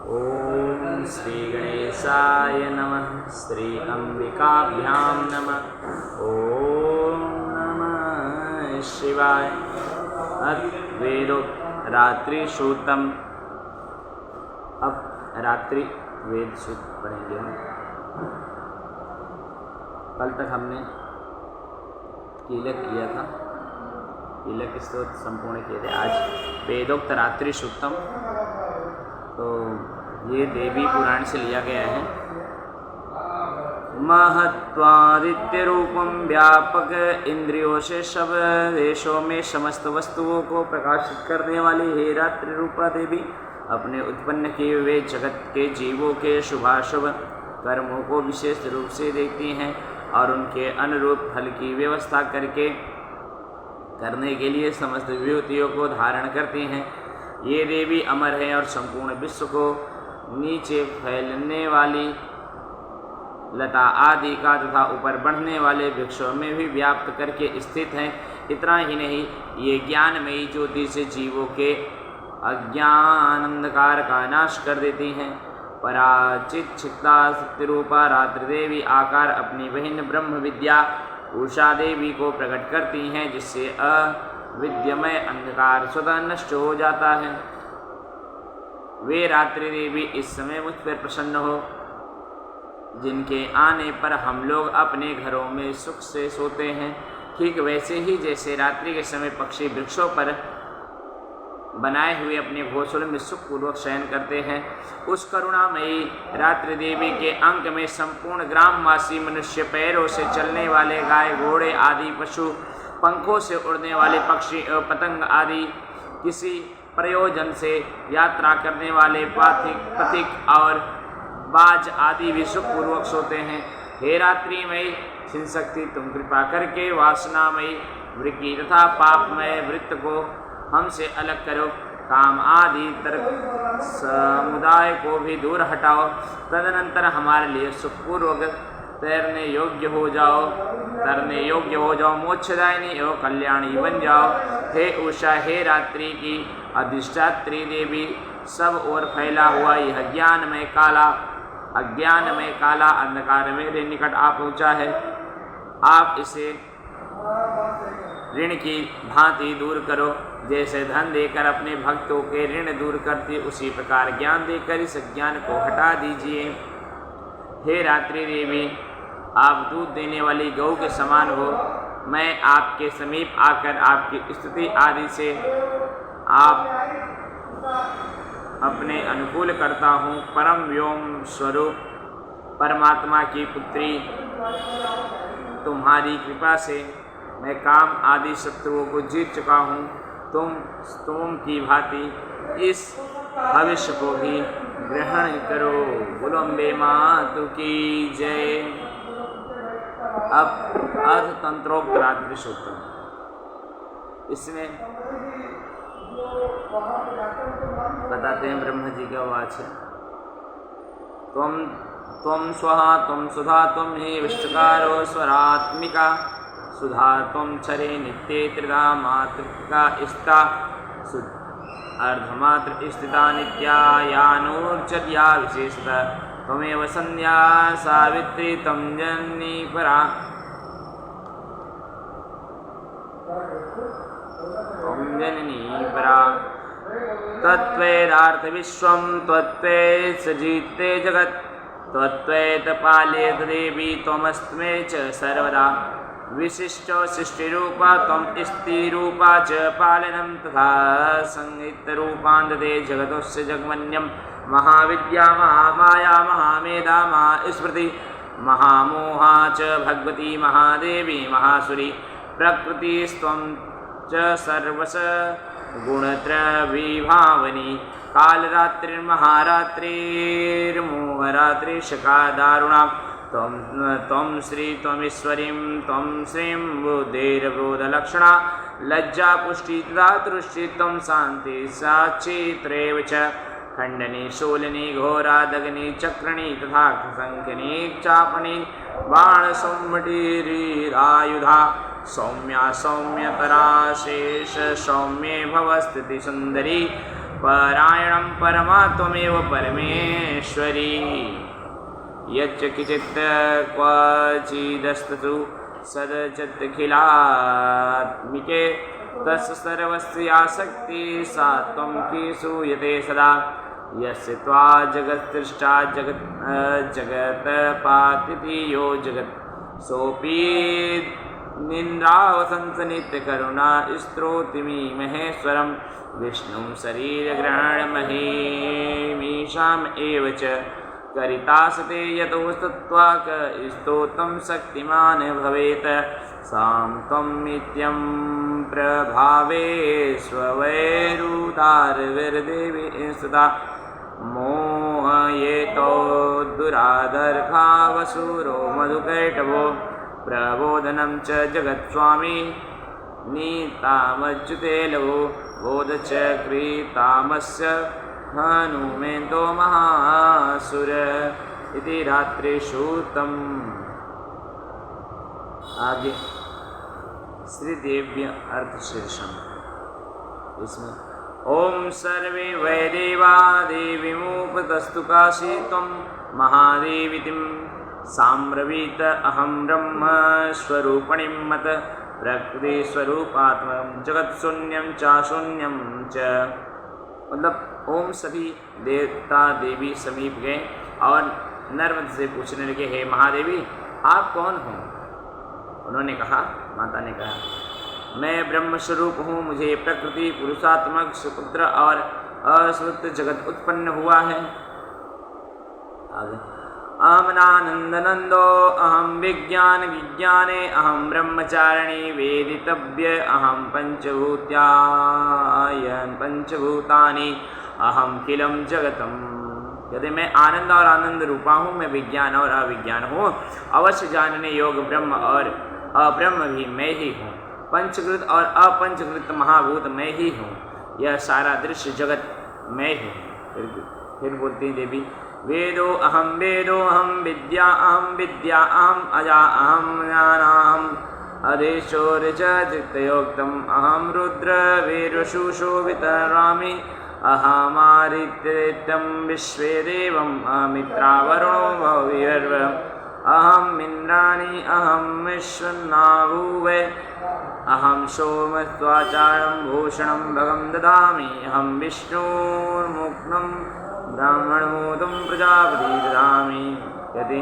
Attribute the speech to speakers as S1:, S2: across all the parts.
S1: ओम श्री गणेशाय नमः। श्री अंबिकाभ्यां नमः। ओम नमः शिवाय। वेदो रात्रि सूतम। अब रात्रि वेद सूक्त पढ़ेंगे हम। कल तक हमने कीलक किया था, कीलक स्तोत्र संपूर्ण किए थे। आज वेदोक्त रात्रि सूक्तम, तो ये देवी पुराण से लिया गया है। महत्वादित्य रूपम व्यापक, इंद्रियों से सब देशों में समस्त वस्तुओं को प्रकाशित करने वाली हे रात्रि रूपा देवी, अपने उत्पन्न किए हुए जगत के जीवों के शुभाशुभ कर्मों को विशेष रूप से देखती हैं और उनके अनुरूप फल की व्यवस्था करने के लिए समस्त विभूतियों को धारण करती हैं। ये देवी अमर है और संपूर्ण विश्व को नीचे फैलने वाली लता आदि का तथा ऊपर बढ़ने वाले वृक्षों में भी व्याप्त करके स्थित हैं। इतना ही नहीं, ये ज्ञानमयी ज्योति से जीवों के अज्ञान अंधकार का नाश कर देती हैं। पराचित चित्ता शक्ति रूपा रात्रि देवी आकार अपनी बहन ब्रह्म विद्या उषा देवी को प्रकट करती हैं, जिससे अविद्यमय अंधकार स्वतः नष्ट हो जाता है। वे रात्रि देवी इस समय मुझ पर प्रसन्न हो, जिनके आने पर हम लोग अपने घरों में सुख से सोते हैं। ठीक वैसे ही जैसे रात्रि के समय पक्षी वृक्षों पर बनाए हुए अपने घोंसलों में सुखपूर्वक शयन करते हैं, उस करुणामयी रात्रि देवी के अंक में संपूर्ण ग्रामवासी मनुष्य, पैरों से चलने वाले गाय घोड़े आदि पशु, पंखों से उड़ने वाले पक्षी एवं पतंग आदि, किसी प्रयोजन से यात्रा करने वाले पथिक और बाज आदि भी सुखपूर्वक सोते हैं। हे रात्रिमयी शिवशक्ति, तुम कृपा करके वासनामयी वृक्की तथा पापमय वृत्त को हमसे अलग करो, काम आदि तर्क समुदाय को भी दूर हटाओ, तदनंतर हमारे लिए सुखपूर्वक तैरने योग्य हो जाओ, मोक्षदायिनी एवं कल्याणी बन जाओ। हे उषा, हे रात्रि की अधिष्ठात्री देवी, सब ओर फैला हुआ यह अज्ञानमय काला अंधकार मेरे निकट आ पहुँचा है। आप इसे ऋण की भांति दूर करो, जैसे धन देकर अपने भक्तों के ऋण दूर करती, उसी प्रकार ज्ञान देकर इस अज्ञान को हटा दीजिए। हे रात्रि देवी, आप दूध देने वाली गौ के समान हो। मैं आपके समीप आकर आपकी स्तुति आदि से आप अपने अनुकूल करता हूँ। परम व्योम स्वरूप परमात्मा की पुत्री, तुम्हारी कृपा से मैं काम आदि शत्रुओं को जीत चुका हूँ। तुम की भांति इस भविष्य को भी ग्रहण करो। बोलो अम्बे मातु की जय। अब अर्थतंत्रोक्त रात्रि सूक्तम, इसमें बताते हैं ब्रह्म जी का वाच है। त्वं स्वहा त्वं सुधा त्वं हि विष्टकारो स्वरात्मिका, सुधा त्वं क्षरे नित्ये त्रिधा मातृका स्थिता, अर्धमात्र स्थिता नित्या यानोर्चर्या विशेषतः, त्वमेव संध्या सावित्री त्वं जननी परा, त्वं जननी परा। तत्त्वेदार्थ विश्वं त्वत्त्वे सजीते जगत्, त्वत्त्वेत पालयेत देवी त्वमस्मे च सर्वदा, विशिष्टो सृष्टिरूपा त्वं स्थितिरूपा च पालनं तथा संहितरूपान्ते जगतोस्य जगमन्यं, महाविद्या महामाया महामेधा महास्मृति महामोहा च भगवती महादेवी महासुरी, प्रकृतिस्त्वं च सर्वश गुणत्रयविभावनी, कालरात्रिर्महारात्रिर्मोहरात्रिशका दारुणा, त्वं श्री त्वमीश्वरीं त्वं श्रीं बुद्धिर्बोधलक्षणा, लज्जा पुष्टि तथा तुष्टि त्वं शान्ति साक्षित्रैव च, खंडनी शूलिनी घोरादग्नि चक्रणी तथा संख्यनी चापनी, बाण सौम्यटीरायुधा, सौम्या सौम्यतरा शेष सौम्ये भवस्थिति सुंदरी, परायणं परमात्मेव परमेश्वरी यच्च किचित् क्वचिदस्तु सदचिदखिलात्मिके तस्य सर्वस्य आसक्ति सा त्वं कीसूयते सदा यस्य त्वा जगत्सृष्टा जगत्पातिति यो जगत् सोऽपि निन्द्रावसंसनित्यकरुणा स्तोत्रिमि महेश्वरं विष्णुं शरीरग्रहणमहीमीशाम् एव च करितासते यतो स्तुत्वाक स्तोत्रं शक्तिमान् भवेत् सां त्वं नित्यं प्रभावे स्ववैरुदारविर्देवी सदा मोहयेतो दुरादर्भावसुरो मधुकैटभो प्रबोधनं च जगत्स्वामी नीतामच्युते लवो बोधचक्रीतामस्य हनुमेन्तो महासुर इति रात्रिशूतम्। आगे श्रीदेव्य अर्थशीर्षम इसमें ओम सर्वे वै देवा देवीमुपतस्तु काशी त्वं महादेवीतिं साम्रवीत अहं ब्रह्म स्वरूपणिं मत प्रकृति स्वरूपात्मकं जगत्शून्यं चाशून्यं च। मतलब ओम सभी देवता देवी समीप गए और नर्मद से पूछने लगे, हे महादेवी आप कौन हो? उन्होंने कहा, माता ने कहा, मैं ब्रह्म स्वरूप हूँ, मुझे प्रकृति पुरुषात्मक सुपुत्र और असुत जगत उत्पन्न हुआ है। अहमनानंदनंदो अहम विज्ञान विज्ञाने अहम ब्रह्मचारिणी वेदितव्य अहम पंचभूत्यायन पंचभूतानि अहम किलम जगतम। यदि मैं आनंद और आनंद रूपा हूँ, मैं विज्ञान और अविज्ञान हूँ, अवश्य जानने योग्य ब्रह्म और अब्रह्म भी मैं ही हूँ, पंचकृत और अपंचकृत महाभूत मैं ही हूँ, यह सारा दृश्य जगत मैं हूँ। फिर बोलती देवी, वेदो अहम विद्या अहम अजा अहम ज्ञानाहम अदेशो ऋचोक्तम अहम रुद्र वीरशुशोभितरामि अहमादित्यं विश्वे देवं अमित्रावरुणो भविर्वम् अहम इंद्राणी अहम विश्वनाभुवे अहम सोमस्त्वाचारं भूषणं भगं ददामि अहम विष्णुर्मुक्तं ब्राह्मणमोदं प्रजापति ददामि। कहते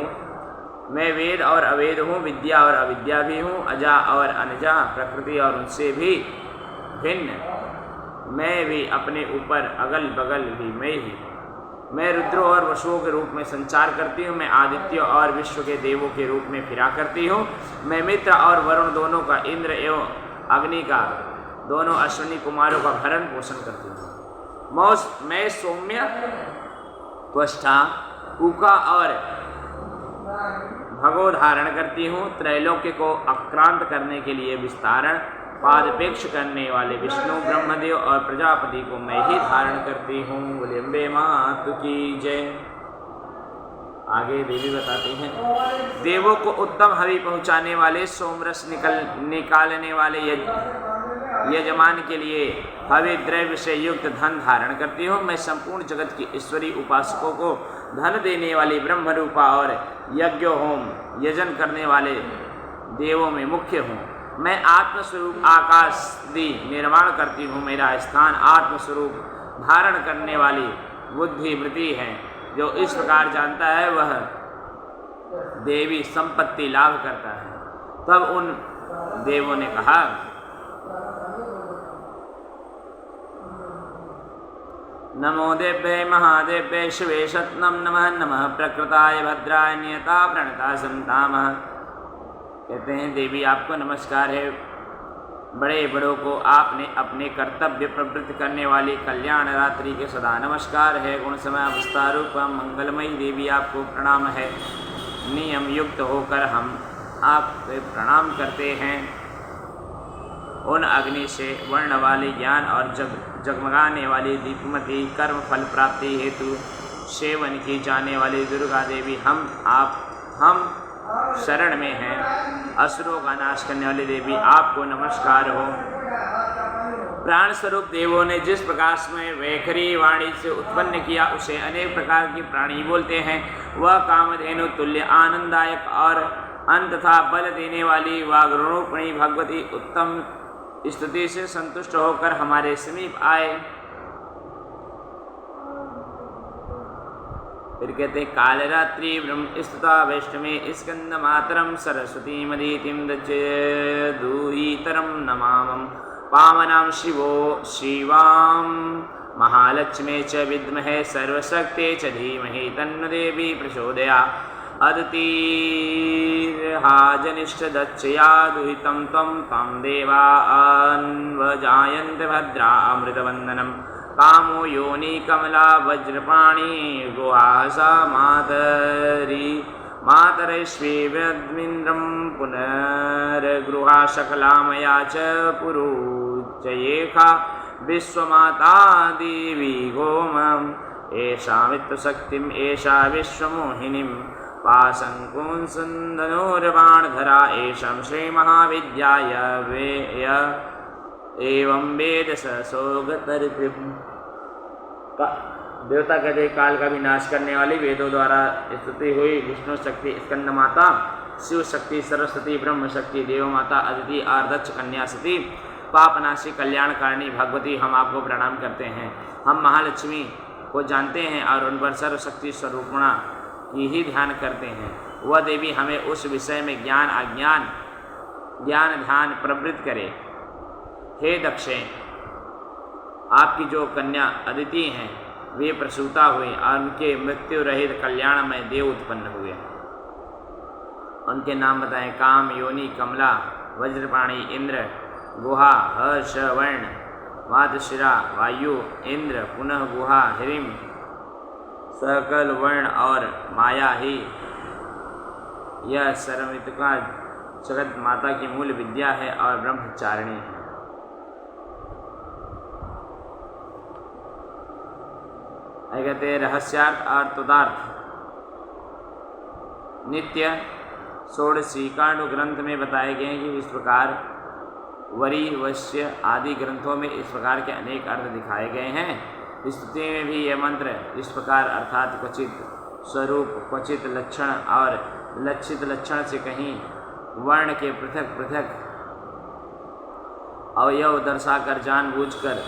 S1: मैं वेद और अवेद हूँ, विद्या और अविद्या भी हूँ, अजा और अनजा, प्रकृति और उनसे भी भिन्न मैं भी, अपने ऊपर अगल बगल भी मैं ही। मैं रुद्र और वसुओं के रूप में संचार करती हूँ, मैं आदित्य और विश्व के देवों के रूप में फिरा करती हूँ, मैं मित्र और वरुण दोनों का, इंद्र एवं अग्नि का, दोनों अश्विनी कुमारों का भरण पोषण करती हूँ। मैं सौम्य त्वष्टा उका और भगो धारण करती हूँ, त्रैलोक्य को आक्रांत करने के लिए विस्तारण पादपेक्ष करने वाले विष्णु ब्रह्मदेव और प्रजापति को मैं ही धारण करती हूँ। बोले अम्बे मातु की जय। आगे देवी बताती हैं, देवों को उत्तम हवि पहुँचाने वाले, सोमरस निकालने वाले यजमान के लिए हवि द्रव्य से युक्त धन धारण करती हूँ। मैं संपूर्ण जगत की ईश्वरी उपासकों को धन देने वाली ब्रह्म रूपा और यज्ञ होम यजन करने वाले देवों में मुख्य हूँ। मैं आत्मस्वरूप आकाश दी निर्माण करती हूँ। मेरा स्थान आत्मस्वरूप धारण करने वाली बुद्धि वृत्ति है। जो इस प्रकार जानता है वह देवी संपत्ति लाभ करता है। तब उन देवों ने कहा, नमो देव्यै महादेव्यै शिवे शतनम नमः नमः प्रकृताय भद्राय नियता प्रणता संतामः। कहते हैं देवी आपको नमस्कार है, बड़े बड़ों को आपने अपने कर्तव्य प्रवृत्त करने वाली कल्याण रात्रि के सदा नमस्कार है। गुण समय अवस्था रूप मंगलमयी देवी आपको प्रणाम है। नियम युक्त होकर हम आपसे प्रणाम करते हैं। उन अग्नि से वर्ण वाली ज्ञान और जगमगाने वाली दीपमती कर्म फल प्राप्ति हेतु सेवन की जाने वाली दुर्गा देवी हम शरण में हैं। असुरों का नाश करने वाली देवी आपको नमस्कार हो। प्राण स्वरूप देवों ने जिस प्रकाश में वैखरी वाणी से उत्पन्न किया उसे अनेक प्रकार की प्राणी बोलते हैं। वह कामधेनु तुल्य आनंददायक और अंत तथा बल देने वाली वाग्रूपिणी भगवती उत्तम स्तुति से संतुष्ट होकर हमारे समीप आए। फिर कहते हैं कालरात्रि ब्रह्म स्तुता वैष्णवे स्कंद मातरम सरस्वती मदीतिम दूहीतरम नमामं पावनां शिवो शिवां महालक्ष्मे च विद्महे सर्वशक्ते च धीमहि तन्नो देवी प्रचोदयात्। अदितिर्हाजनिष्ठदक्षया दुहितं त्वं तं देवा अन्वजायन्त भद्रा अमृतवन्दनं कामो योनि कमला वज्रपाणि गुहासा मातरैश्वेद्मिन्द्रं पुनर्गृहा शकलामया च पुरुचयेखा विश्वमाता देवी गोमम् एषा वित्तशक्तिम् एषा विश्वमोहिनीं पाशङ्कुशन्दनोर्बाणधरा एषं श्रीमहाविद्याय वेय एवं वेद ससोगतर्कृम्। देवता कहते काल का विनाश करने वाली वेदों द्वारा स्तुति हुई विष्णु शक्ति स्कंद माता, शिव शक्ति सरस्वती, ब्रह्म शक्ति देव माता, अदिति आर्दक्ष कन्या सती, पापनाशी कल्याणकारिणी भगवती हम आपको प्रणाम करते हैं। हम महालक्ष्मी को जानते हैं और उन पर सर्वशक्ति स्वरूपणा की ही ध्यान करते हैं। वह देवी हमें उस विषय में ज्ञान अज्ञान ज्ञान ध्यान प्रवृत्त करे। हे दक्षे, आपकी जो कन्या अदिति हैं वे प्रसूता हुई और उनके मृत्यु रहित कल्याणमय देव उत्पन्न हुए। उनके नाम बताएं काम, योनि, कमला, वज्रपाणी, इंद्र, गुहा, हर्ष, वर्ण, मातशिरा, वायु, इंद्र, पुनः गुहा, हिरिम, सकल वर्ण और माया ही। यह सर्वमित्का जगत माता की मूल विद्या है और ब्रह्मचारिणी है। कहते रहस्यार्थ और तदार्थ नित्य षोडशीकांड ग्रंथ में बताए गए हैं कि इस प्रकार वरी वश्य आदि ग्रंथों में इस प्रकार के अनेक अर्थ दिखाए गए हैं। स्तुति में भी यह मंत्र इस प्रकार अर्थात क्वचित स्वरूप, क्वचित लक्षण और लक्षित लक्षण से कहीं वर्ण के पृथक पृथक अवयव दर्शाकर जानबूझकर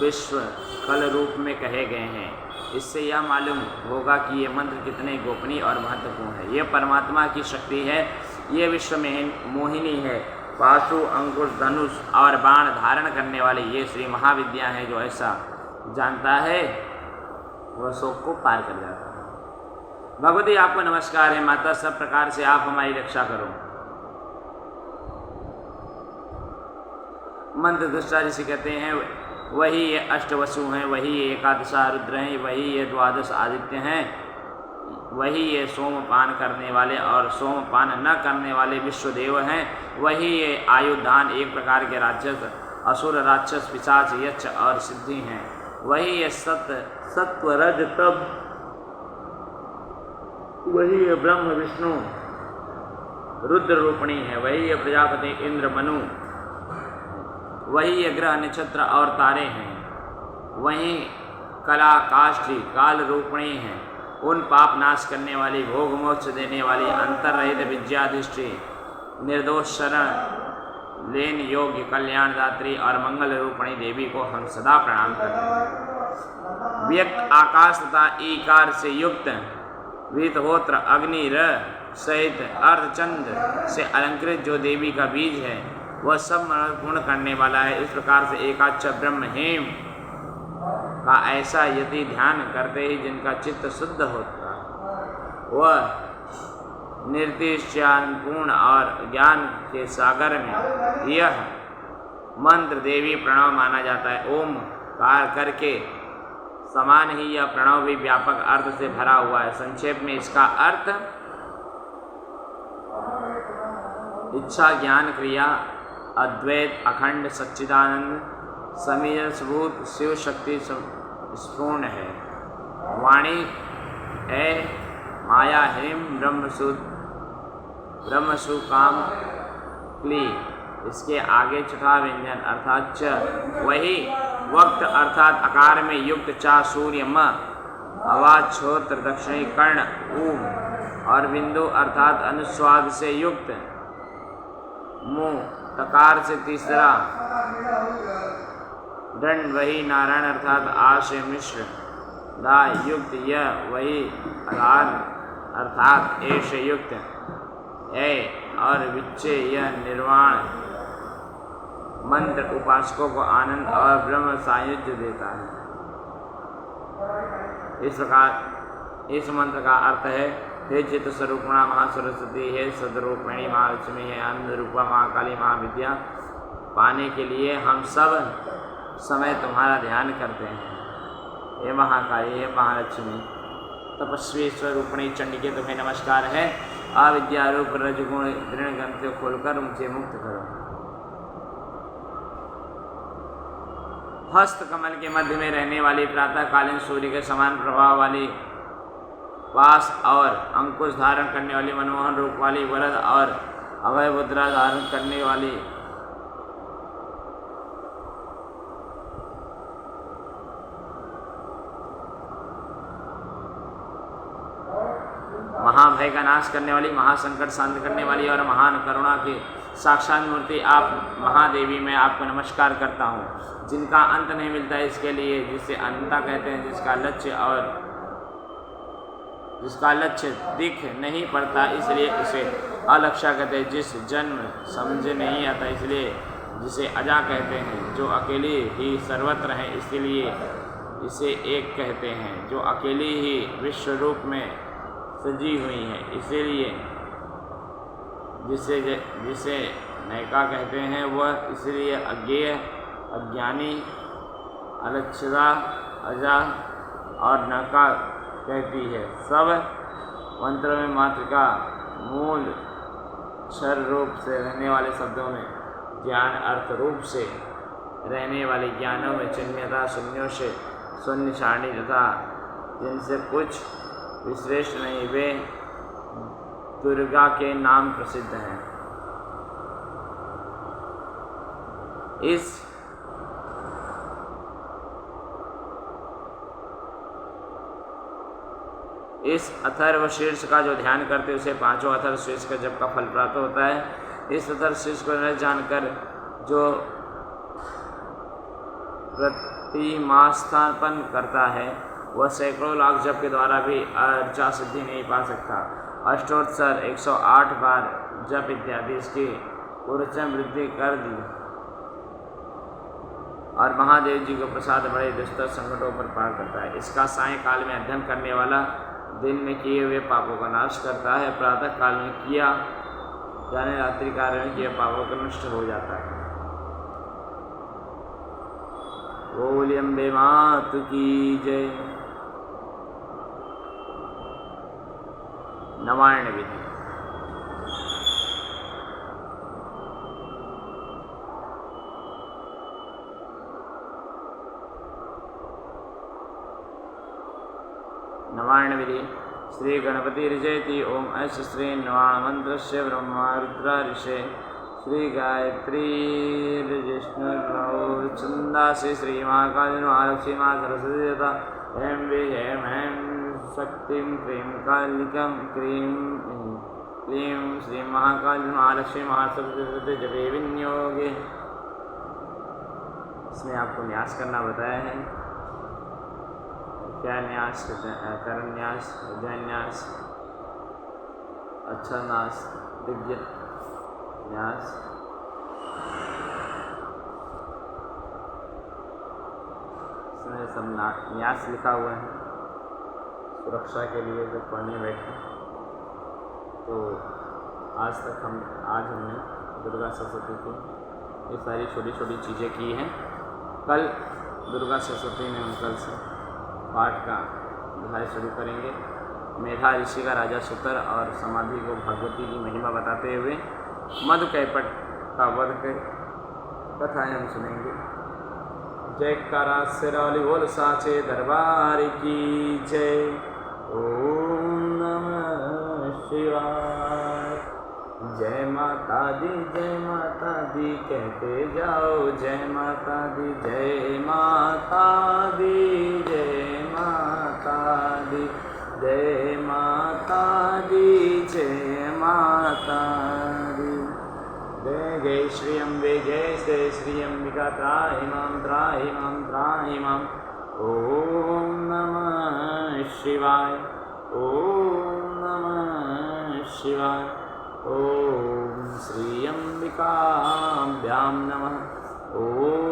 S1: विश्व कल रूप में कहे गए हैं। इससे यह मालूम होगा कि ये मंत्र कितने गोपनीय और महत्वपूर्ण है। ये परमात्मा की शक्ति है, ये विश्व में मोहिनी है। पाशु, अंकुश, धनुष और बाण धारण करने वाली ये श्री महाविद्या है। जो ऐसा जानता है वह शोक को पार कर जाता है। भगवती आपको नमस्कार है। माता, सब प्रकार से आप हमारी रक्षा करो। मंत्र दुष्टा ऋषि कहते हैं वही ये अष्टवसु हैं, वही ये एकादशा रुद्र हैं, वही ये द्वादश आदित्य हैं, वही ये सोमपान करने वाले और सोमपान न करने वाले विश्वदेव हैं, वही ये आयुधान एक प्रकार के राक्षस, असुर, राक्षस, पिशाच, यक्ष और सिद्धि हैं, वही ये सत्व रज तप, वही ये ब्रह्म विष्णु रुद्र रूपिणी है, वही ये प्रजापति इंद्र मनु, वही ये ग्रह नक्षत्र और तारे हैं, वही कला काष्ठी काल रूपिणी हैं, उन पाप नाश करने वाली, भोग मोक्ष देने वाली, अंतर रहित विद्याधिष्ठी, निर्दोष शरण लेन योग्य कल्याणदात्री और मंगल रूपिणी देवी को हम सदा प्रणाम करते हैं। व्यक्त आकाश तथा ईकार से युक्त वीतहोत्र अग्नि र सहित अर्धचंद्र से अलंकृत जो देवी का बीज है वह सब पूर्ण करने वाला है। इस प्रकार से एकाक्ष ब्रह्म हेम का ऐसा यदि ध्यान करते ही जिनका चित्त शुद्ध होता वह निर्देशानपूर्ण और ज्ञान के सागर में यह मंत्र देवी प्रणव माना जाता है। ओम कार करके समान ही यह प्रणव भी व्यापक अर्थ से भरा हुआ है। संक्षेप में इसका अर्थ इच्छा, ज्ञान, क्रिया, अद्वैत, अखंड, सच्चिदानंद, समीरसभूत शिव शक्ति स्पूर्ण है। वाणी है माया ह्रीम ब्रह्मसु काम क्ली इसके आगे छठा व्यंजन अर्थात च वही वक्त अर्थात आकार में युक्त चा सूर्य म आवाज छोत्र दक्षिणी कर्ण ऊम और बिंदु अर्थात अनुस्वाद से युक्त मुंह तकार से तीसरा दंड वही नारायण अर्थात आ से मिश्र दा युक्त यह वही अरार अर्थात ए से युक्त ए और विच्चे यह निर्वाण मंत्र उपासकों को आनंद और ब्रह्म सायुज्य देता है। इस प्रकार इस मंत्र का अर्थ है, हे चित्त स्वरूपणा महासरस्वती, हे सदरूपिणी महालक्ष्मी, हे आनंद रूपा महाकाली महाविद्या, पाने के लिए हम सब समय तुम्हारा ध्यान करते हैं। हे महाकाली, हे महालक्ष्मी, तपस्वी स्वरूपिणी चंडिके तुम्हें नमस्कार है। अविद्या रूप रजगुण दृढ़ ग्रंथि खोलकर मुझे मुक्त करो। हस्त कमल के मध्य में रहने वाली प्रातःकालीन सूर्य के समान प्रभाव वाली पास और अंकुश धारण करने वाली मनमोहन रूप वाली वरद और अभय मुद्रा धारण करने वाली महाभय का नाश करने वाली, महासंकट शांत करने वाली और महान करुणा की साक्षात मूर्ति आप महादेवी, मैं आपको नमस्कार करता हूँ, जिनका अंत नहीं मिलता इसके लिए, जिसे अनंता कहते हैं, जिसका लक्ष्य दिख नहीं पड़ता इसलिए उसे अलक्षा कहते हैं, जिस जन्म समझ नहीं आता इसलिए जिसे अजा कहते हैं, जो अकेली ही सर्वत्र है इसलिए इसे एक कहते हैं, जो अकेली ही विश्व रूप में सजी हुई है इसीलिए जिसे नैका कहते हैं, वह इसलिए अज्ञेय, अज्ञानी, अलक्षता, अजा और नका कहती है। सब मंत्रों में मात्र का मूल क्षर रूप से रहने वाले शब्दों में ज्ञान अर्थ रूप से रहने वाले ज्ञानों में चिन्हता शून्यों से शून्य सारणी तथा जिनसे कुछ विश्रेष्ठ नहीं, वे दुर्गा के नाम प्रसिद्ध हैं। इस अथर्व शीर्ष का जो ध्यान करते उसे पांचों अथर्व शीर्ष का जप का फल प्राप्त होता है। इस अथर्व शीर्ष को न जानकर जो प्रतिमास्थापन करता है वह सैकड़ों लाख जप के द्वारा भी अर्चा सिद्धि नहीं पा सकता। अष्टोत्तर 108 बार जप इत्यादि इसकी ऊर्जा वृद्धि कर दी और महादेव जी को प्रसाद बड़े दुष्टर संकटों पर पार करता है। इसका सायंकाल में अध्ययन करने वाला दिन में किए हुए पापों का नाश करता है, प्रातः काल में किया जाने रात्रि काल में किए पापों का नष्ट हो जाता है। बोल अम्बे मातु की जय। नवायण विधि। नवायण विधि। श्री गणपति ऋजयति ओम ऐश्य श्री नवाण मंत्र से ब्रह्मा रुद्रा ऋषे श्री गायत्री विष्णु छंदासी श्री महाकाली महालक्ष्मी माँ सरस्वती देवता ऐं विजयम ऐं शक्तिं क्रीं कालिकं क्रीं क्लीं श्री महाकाली महालक्ष्मी महासरस्वती जपे विनियोगे। इसमें आपको न्यास करना बताया है। क्या न्यास कहते हैं? करण न्यास, उज्जैन न्यास, अच्छा न्यास, दिव्य न्यास। इसमें सब न्यास लिखा हुआ है सुरक्षा के लिए जब पढ़ने बैठे। तो आज हमने दुर्गा सप्तमी की ये सारी छोटी छोटी चीज़ें की हैं। कल दुर्गा सप्तमी में हम कल से पाठ का अध्याय शुरू करेंगे। मेधा ऋषि का राजा सुतर और समाधि को भगवती की महिमा बताते हुए मधु कैपट का वध कर कथाएँ हम सुनेंगे। जयकारा सिरौली बोल साचे दरबार की जय। ओम नमः शिवाय। जय माता दी कहते जाओ, जय माता दी, जय माता दी, जय माता दी, जय माता दी, जय माता दी। जय जय श्री अम्बे, जय जय श्री अंबिका, त्राहि मां, त्राहि मां, त्राहि मां। ओम नमः शिवाय, ओम नमः शिवाय, ओम श्री अंबिकाभ्यां नमः। ओम